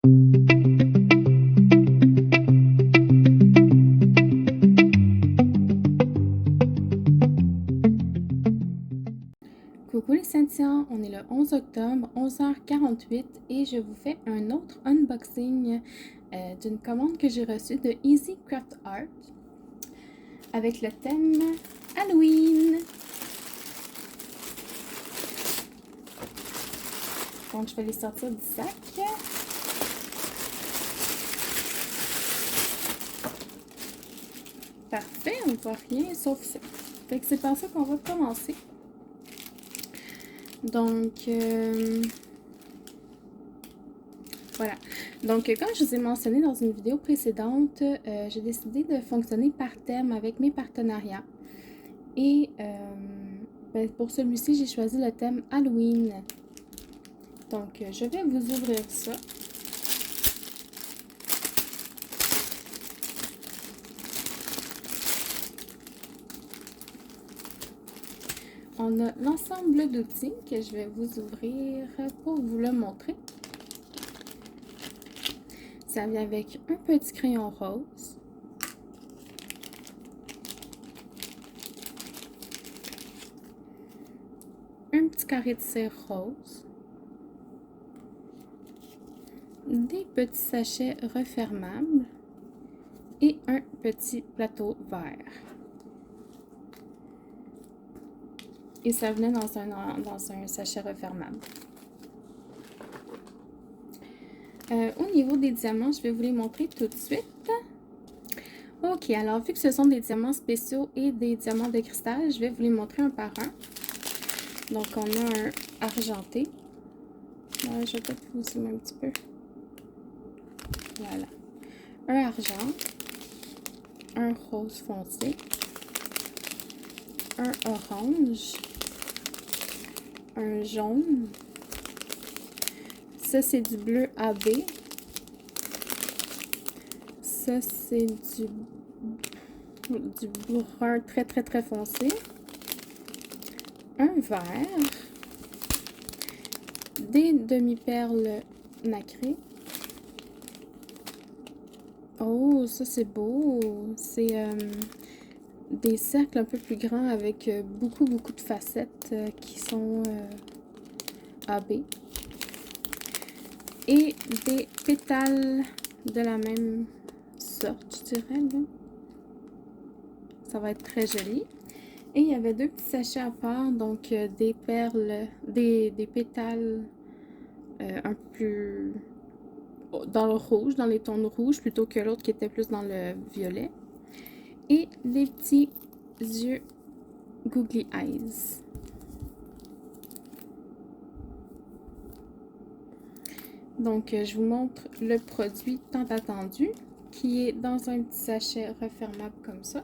Coucou les Cynthia, on est le 11 octobre, 11h48 et je vous fais un autre unboxing d'une commande que j'ai reçue de Easy Craft Art avec le thème Halloween. Donc je vais les sortir du sac. Parfait, on ne voit rien sauf ça. Fait que c'est par ça qu'on va commencer. Donc, voilà. Donc, comme je vous ai mentionné dans une vidéo précédente, j'ai décidé de fonctionner par thème avec mes partenariats. Et pour celui-ci, j'ai choisi le thème Halloween. Donc, je vais vous ouvrir ça. On a l'ensemble d'outils que je vais vous ouvrir pour vous le montrer. Ça vient avec un petit crayon rose. Un petit carré de cire rose. Des petits sachets refermables. Et un petit plateau vert. Et ça venait dans un sachet refermable. Au niveau des diamants, je vais vous les montrer tout de suite. Ok, alors vu que ce sont des diamants spéciaux et des diamants de cristal, je vais vous les montrer un par un. Donc, on a un argenté. Je vais peut-être vous zoomer un petit peu. Voilà. Un argent. Un rose foncé. Un orange. Un jaune. Ça, c'est du bleu AB. Ça, c'est du brun très, très, très foncé. Un vert. Des demi-perles nacrées. Oh, ça, c'est beau. C'est des cercles un peu plus grands avec beaucoup de facettes qui sont AB. Et des pétales de la même sorte, je dirais, là. Ça va être très joli. Et il y avait deux petits sachets à part, donc des perles, des pétales un peu plus dans le rouge, dans les tons rouges, plutôt que l'autre qui était plus dans le violet. Et des petits yeux googly eyes. Donc, je vous montre le produit tant attendu, qui est dans un petit sachet refermable comme ça.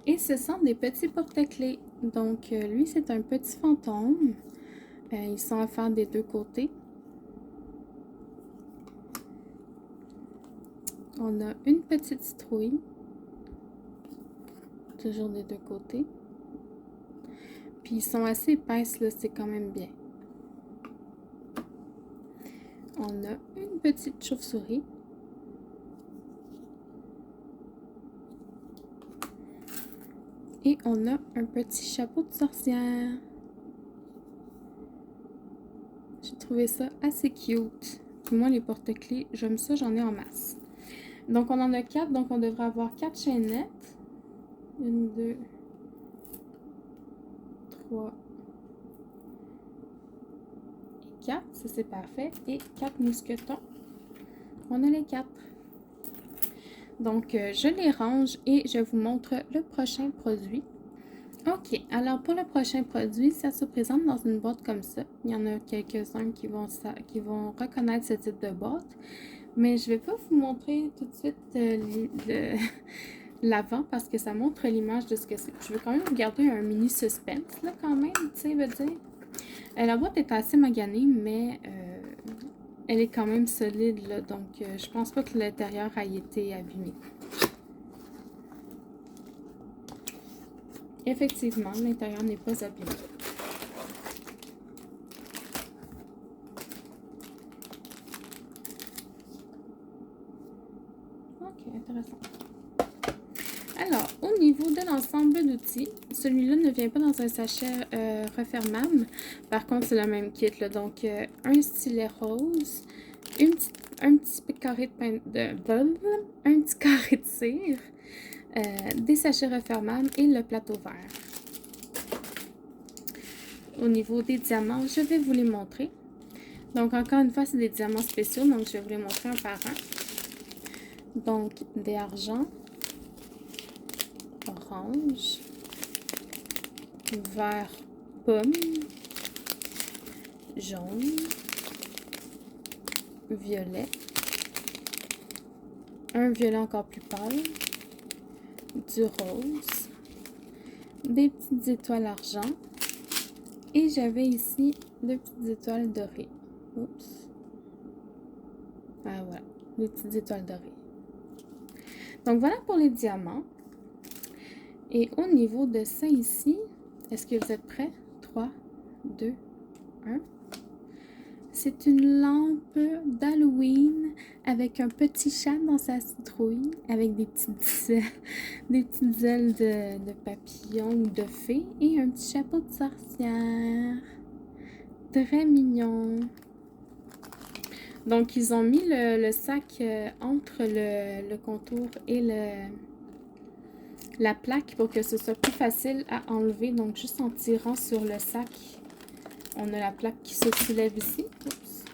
Et ce sont des petits porte-clés. Donc, lui, c'est un petit fantôme. Ils sont à faire des deux côtés. On a une petite citrouille. Toujours des deux côtés. Puis, ils sont assez épaisses, là, c'est quand même bien. On a une petite chauve-souris. Et on a un petit chapeau de sorcière. J'ai trouvé ça assez cute. Puis moi, les porte-clés, j'aime ça, j'en ai en masse. Donc, on en a 4. Donc, on devrait avoir 4 chaînettes. 1, 2, 3 et 4. Ça, c'est parfait. Et 4 mousquetons. On a les 4. Donc, je les range et je vous montre le prochain produit. Ok, alors pour le prochain produit, ça se présente dans une boîte comme ça. Il y en a quelques-uns qui vont reconnaître ce type de boîte. Mais je ne vais pas vous montrer tout de suite l'avant parce que ça montre l'image de ce que c'est. Je veux quand même vous garder un mini suspense là quand même, tu sais, veut dire. La boîte est assez maganée, mais elle est quand même solide là, donc je pense pas que l'intérieur a été abîmé. Effectivement, l'intérieur n'est pas abîmé. intéressant. Alors, au niveau de l'ensemble d'outils, celui-là ne vient pas dans un sachet refermable. Par contre, c'est le même kit, là. Donc, un stylet rose, un petit carré un petit carré de cire, des sachets refermables et le plateau vert. Au niveau des diamants, je vais vous les montrer. Donc, encore une fois, c'est des diamants spéciaux, donc je vais vous les montrer un par un. Donc, des argents, orange, vert pomme, jaune, violet, un violet encore plus pâle, du rose, des petites étoiles argent et j'avais ici deux petites étoiles dorées. Oups. Ah voilà, des petites étoiles dorées. Donc voilà pour les diamants. Et au niveau de ça ici, est-ce que vous êtes prêts? 3, 2, 1. C'est une lampe d'Halloween avec un petit chat dans sa citrouille, avec des petites ailes de papillon ou de fée et un petit chapeau de sorcière. Très mignon. Donc, ils ont mis le sac entre le contour et la plaque pour que ce soit plus facile à enlever. Donc, juste en tirant sur le sac, on a la plaque qui se soulève ici. Oups.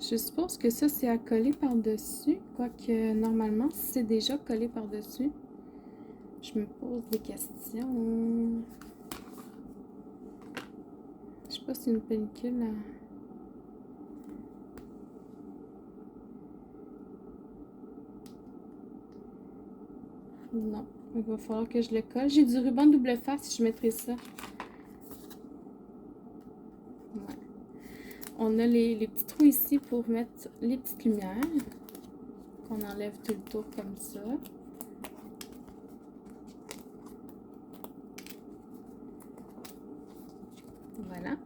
Je suppose que ça, c'est à coller par-dessus. Quoique, normalement, c'est déjà collé par-dessus. Je me pose des questions. Je sais pas si c'est une pellicule. Non, il va falloir que je le colle. J'ai du ruban double face, je mettrai ça. Ouais. On a les petits trous ici pour mettre les petites lumières. Qu'on enlève tout le tour comme ça. Voilà.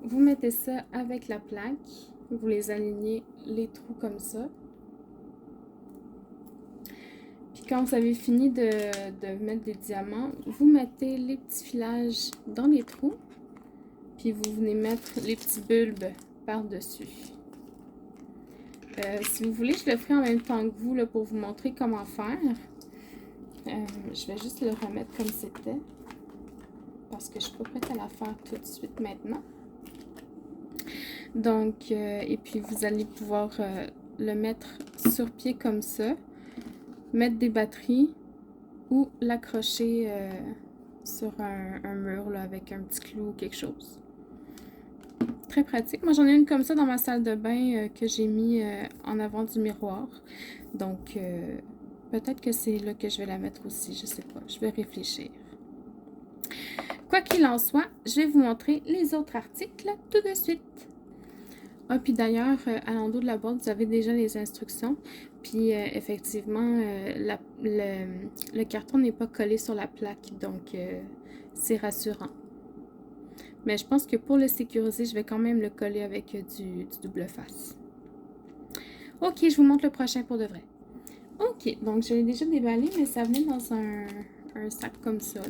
Vous mettez ça avec la plaque. Vous les alignez les trous comme ça. Puis quand vous avez fini de mettre des diamants, vous mettez les petits filages dans les trous. Puis vous venez mettre les petits bulbes par-dessus. Si vous voulez, je le ferai en même temps que vous là, pour vous montrer comment faire. Je vais juste le remettre comme c'était. Parce que je ne suis pas prête à la faire tout de suite maintenant. Donc, et puis vous allez pouvoir le mettre sur pied comme ça. Mettre des batteries ou l'accrocher sur un mur là, avec un petit clou ou quelque chose. Très pratique. Moi, j'en ai une comme ça dans ma salle de bain que j'ai mis en avant du miroir. Donc, peut-être que c'est là que je vais la mettre aussi. Je sais pas. Je vais réfléchir. Quoi qu'il en soit, je vais vous montrer les autres articles tout de suite. Ah, puis d'ailleurs, à l'endos de la boîte, vous avez déjà les instructions. Puis, effectivement, le carton n'est pas collé sur la plaque. Donc, c'est rassurant. Mais je pense que pour le sécuriser, je vais quand même le coller avec du double face. Ok, je vous montre le prochain pour de vrai. Ok, donc je l'ai déjà déballé, mais ça venait dans un sac comme ça.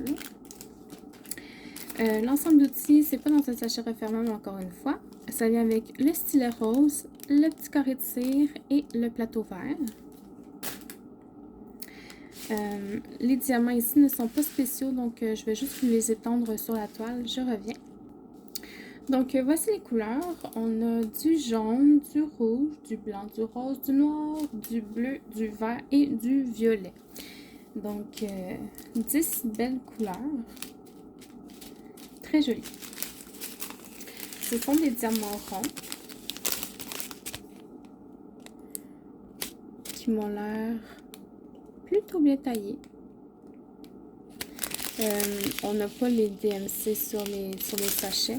L'ensemble d'outils, c'est pas dans un sachet refermable encore une fois. Ça vient avec le stylet rose, le petit carré de cire et le plateau vert. Les diamants ici ne sont pas spéciaux, donc je vais juste vous les étendre sur la toile. Je reviens. Donc, voici les couleurs. On a du jaune, du rouge, du blanc, du rose, du noir, du bleu, du vert et du violet. Donc, 10 belles couleurs. Très jolies. Ce sont des diamants ronds qui m'ont l'air plutôt bien taillés. On n'a pas les DMC sur les sachets.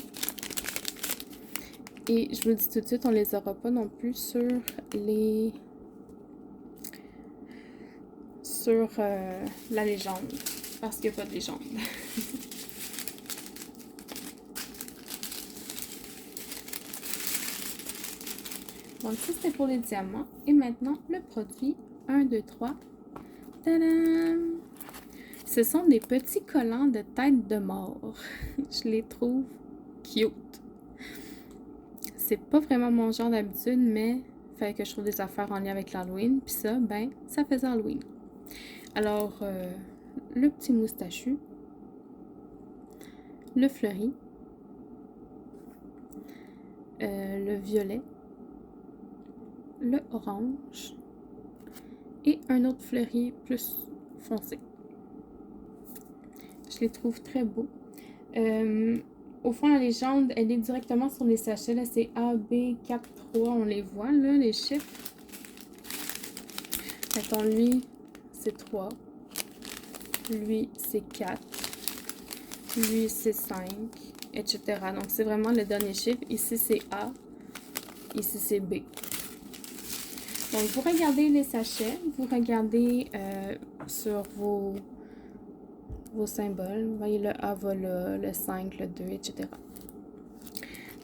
Et je vous le dis tout de suite, on les aura pas non plus sur la légende. Parce qu'il n'y a pas de légende. Donc, ça, c'était pour les diamants. Et maintenant, le produit. 1, 2, 3. Tadam! Ce sont des petits collants de tête de mort. Je les trouve cute. C'est pas vraiment mon genre d'habitude, mais il fallait que je trouve des affaires en lien avec l'Halloween. Puis ça, ben, ça faisait Halloween. Alors, le petit moustachu, le fleuri, le violet, le orange et un autre fleuri plus foncé. Je les trouve très beaux. Au fond, la légende, elle est directement sur les sachets. Là, c'est A, B, 4, 3. On les voit, là, les chiffres. Attends, lui, c'est 3. Lui, c'est 4. Lui, c'est 5, etc. Donc, c'est vraiment le dernier chiffre. Ici, c'est A. Ici, c'est B. Donc, vous regardez les sachets. Vous regardez sur vos symboles. Vous voyez, le A va là, le 5, le 2, etc.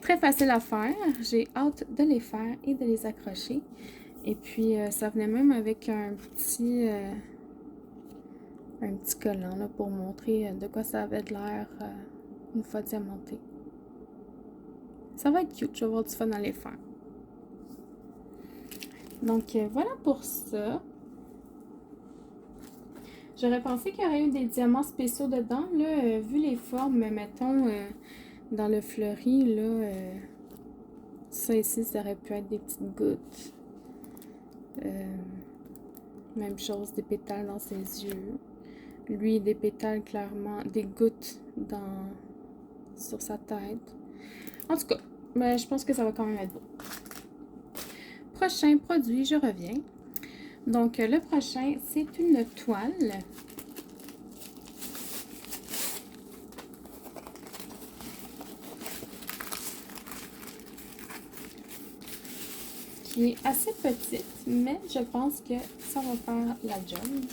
Très facile à faire. J'ai hâte de les faire et de les accrocher. Et puis, ça venait même avec un petit collant là, pour montrer de quoi ça avait de l'air une fois diamanté. Ça va être cute. Je vais avoir du fun à les faire. Donc, voilà pour ça. J'aurais pensé qu'il y aurait eu des diamants spéciaux dedans. Là, vu les formes, mettons, dans le fleuri, là, ça ici, ça aurait pu être des petites gouttes. Même chose, des pétales dans ses yeux. Lui, des pétales, clairement, des gouttes sur sa tête. En tout cas, mais je pense que ça va quand même être beau. Prochain produit, je reviens. Donc, le prochain, c'est une toile. Qui est assez petite, mais je pense que ça va faire la job.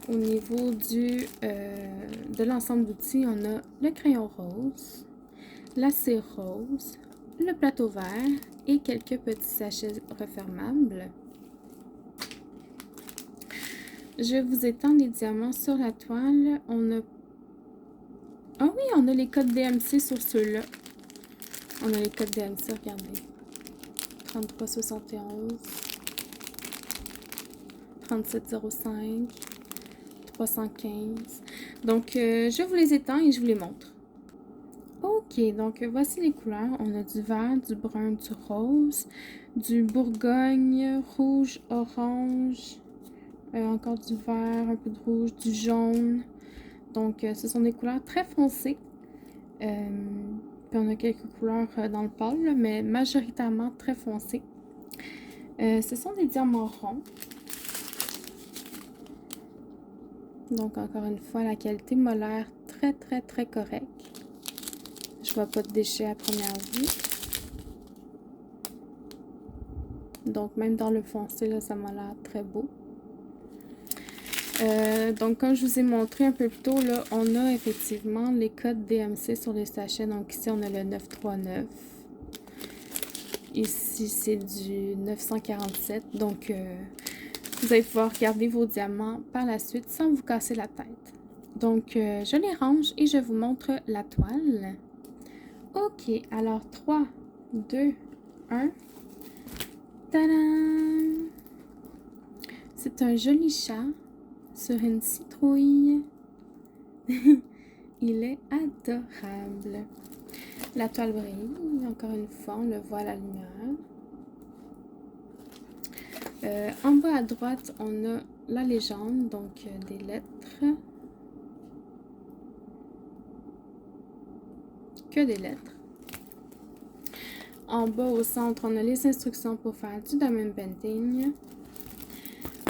Au niveau de l'ensemble d'outils, on a le crayon rose, la cire rose, le plateau vert et quelques petits sachets refermables. Je vous étends les diamants sur la toile. On a... Ah oui, on a les codes DMC sur ceux-là. On a les codes DMC, regardez. 3371, 3705, 315. Donc, je vous les étends et je vous les montre. Ok, donc voici les couleurs. On a du vert, du brun, du rose, du bourgogne, rouge, orange, encore du vert, un peu de rouge, du jaune. Donc, ce sont des couleurs très foncées. Puis on a quelques couleurs dans le pâle, mais majoritairement très foncées. Ce sont des diamants ronds. Donc, encore une fois, la qualité m'a l'air très, très, très correcte. Je vois pas de déchets à première vue. Donc, même dans le foncé, là, ça m'a l'air très beau. Donc, comme je vous ai montré un peu plus tôt, là, on a effectivement les codes DMC sur les sachets. Donc, ici, on a le 939. Ici, c'est du 947. Donc, vous allez pouvoir garder vos diamants par la suite sans vous casser la tête. Donc, je les range et je vous montre la toile. Ok, alors 3, 2, 1. Tadam! C'est un joli chat sur une citrouille. Il est adorable. La toile brille. Encore une fois, on le voit à la lumière. En bas à droite, on a la légende, donc des lettres. Que des lettres. En bas au centre, on a les instructions pour faire du diamond painting.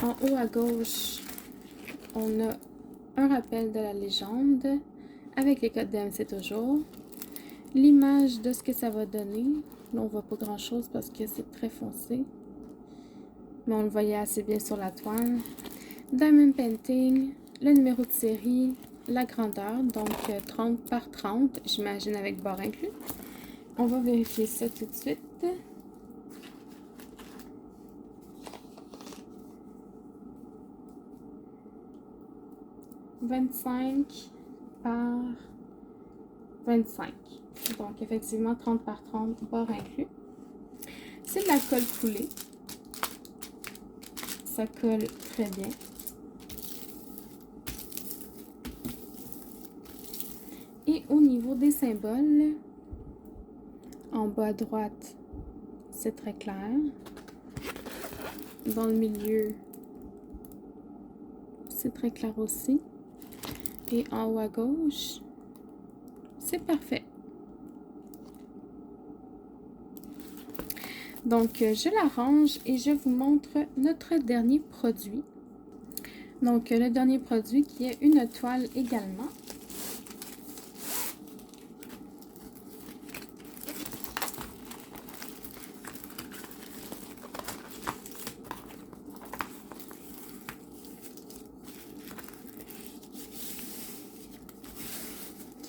En haut à gauche, on a un rappel de la légende avec les codes DMC toujours. L'image de ce que ça va donner. Là, on voit pas grand chose parce que c'est très foncé. Mais on le voyait assez bien sur la toile. Diamond painting, le numéro de série, la grandeur, donc 30 par 30, j'imagine avec bord inclus. On va vérifier ça tout de suite. 25 par 25. Donc, effectivement, 30 par 30, bord inclus. C'est de la colle coulée. Ça colle très bien. Et au niveau des symboles, en bas à droite, c'est très clair. Dans le milieu, c'est très clair aussi. Et en haut à gauche, c'est parfait. Donc, je la range et je vous montre notre dernier produit. Donc, le dernier produit qui est une toile également.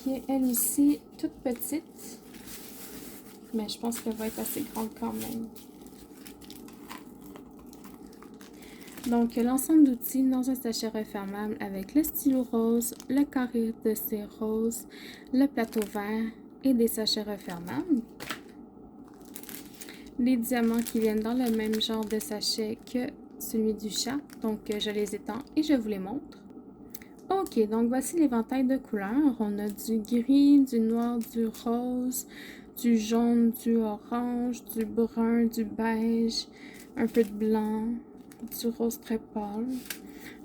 Qui est elle aussi toute petite. Mais je pense qu'elle va être assez grande quand même. Donc, l'ensemble d'outils dans un sachet refermable avec le stylo rose, le carré de cire rose, le plateau vert et des sachets refermables. Les diamants qui viennent dans le même genre de sachet que celui du chat. Donc, je les étends et je vous les montre. Ok, donc voici l'éventail de couleurs. On a du gris, du noir, du rose, du jaune, du orange, du brun, du beige, un peu de blanc, du rose très pâle.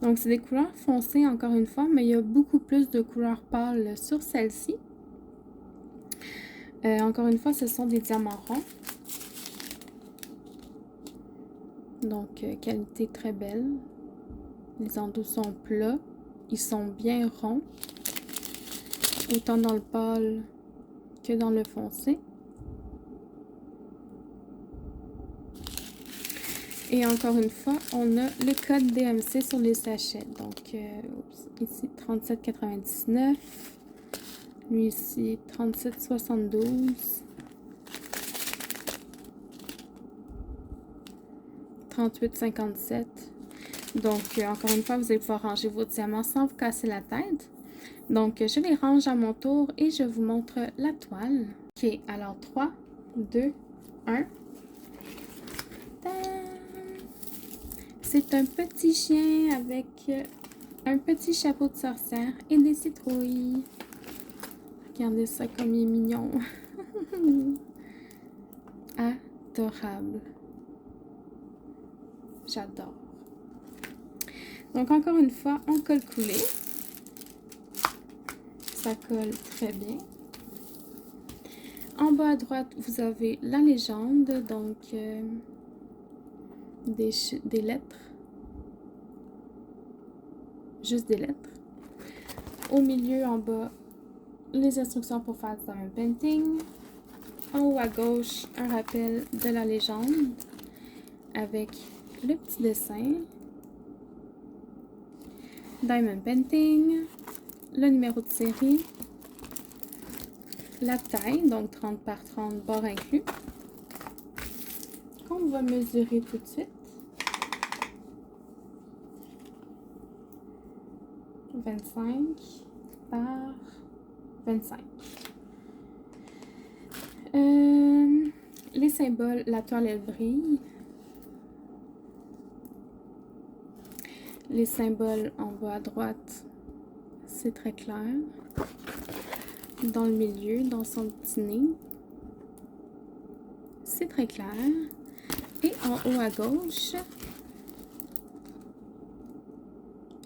Donc, c'est des couleurs foncées encore une fois, mais il y a beaucoup plus de couleurs pâles sur celle-ci. Encore une fois, ce sont des diamants ronds. Donc, qualité très belle. Les endos sont plats. Ils sont bien ronds. Autant dans le pâle que dans le foncé. Et encore une fois, on a le code DMC sur les sachets. Donc, ici 37,99. Lui ici 37,72. 38,57. Donc, encore une fois, vous allez pouvoir ranger vos diamants sans vous casser la tête. Donc, je les range à mon tour et je vous montre la toile. Ok, alors 3, 2, 1. C'est un petit chien avec un petit chapeau de sorcière et des citrouilles. Regardez ça comme il est mignon. Adorable. J'adore. Donc, encore une fois, en colle coulée. Ça colle très bien. En bas à droite, vous avez la légende, donc des lettres. Juste des lettres. Au milieu, en bas, les instructions pour faire du diamond painting. En haut à gauche, un rappel de la légende avec le petit dessin. Diamond painting, le numéro de série, la taille, donc 30 par 30, bord inclus, qu'on va mesurer tout de suite. 25 par 25. Les symboles, la toile elle brille. Les symboles en bas à droite, c'est très clair. Dans le milieu, dans son petit nez, c'est très clair. Et en haut à gauche,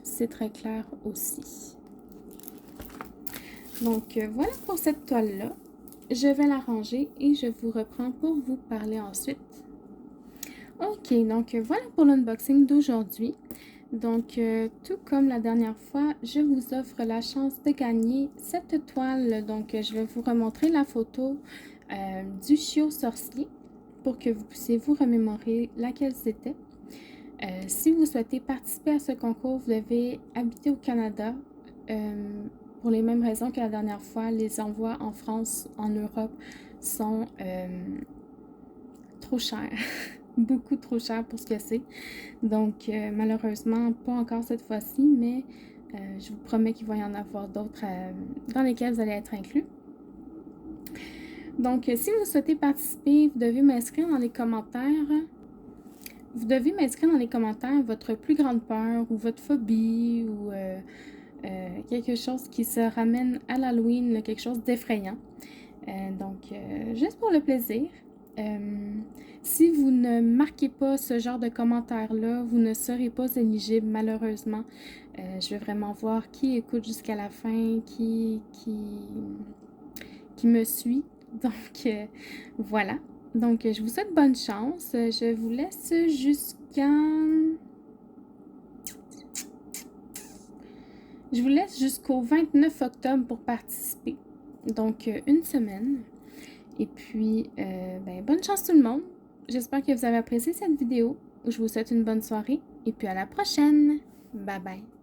c'est très clair aussi. Donc, voilà pour cette toile-là. Je vais la ranger et je vous reprends pour vous parler ensuite. Ok, donc voilà pour l'unboxing d'aujourd'hui. Donc, tout comme la dernière fois, je vous offre la chance de gagner cette toile. Donc, je vais vous remontrer la photo du chiot sorcier pour que vous puissiez vous remémorer laquelle c'était. Si vous souhaitez participer à ce concours, vous devez habiter au Canada. Pour les mêmes raisons que la dernière fois, les envois en France, en Europe sont trop chers. Beaucoup trop chers pour ce que c'est. Donc, malheureusement, pas encore cette fois-ci, mais je vous promets qu'il va y en avoir d'autres dans lesquels vous allez être inclus. Donc, si vous souhaitez participer, vous devez m'inscrire dans les commentaires. Vous devez m'inscrire dans les commentaires votre plus grande peur ou votre phobie ou quelque chose qui se ramène à l'Halloween, quelque chose d'effrayant. Donc, juste pour le plaisir. Si vous ne marquez pas ce genre de commentaires-là, vous ne serez pas éligible, malheureusement. Je vais vraiment voir qui écoute jusqu'à la fin, qui me suit. Donc, voilà. Donc, je vous souhaite bonne chance. Je vous laisse jusqu'au 29 octobre pour participer. Donc, une semaine. Et puis, bonne chance tout le monde. J'espère que vous avez apprécié cette vidéo. Je vous souhaite une bonne soirée. Et puis, à la prochaine. Bye bye.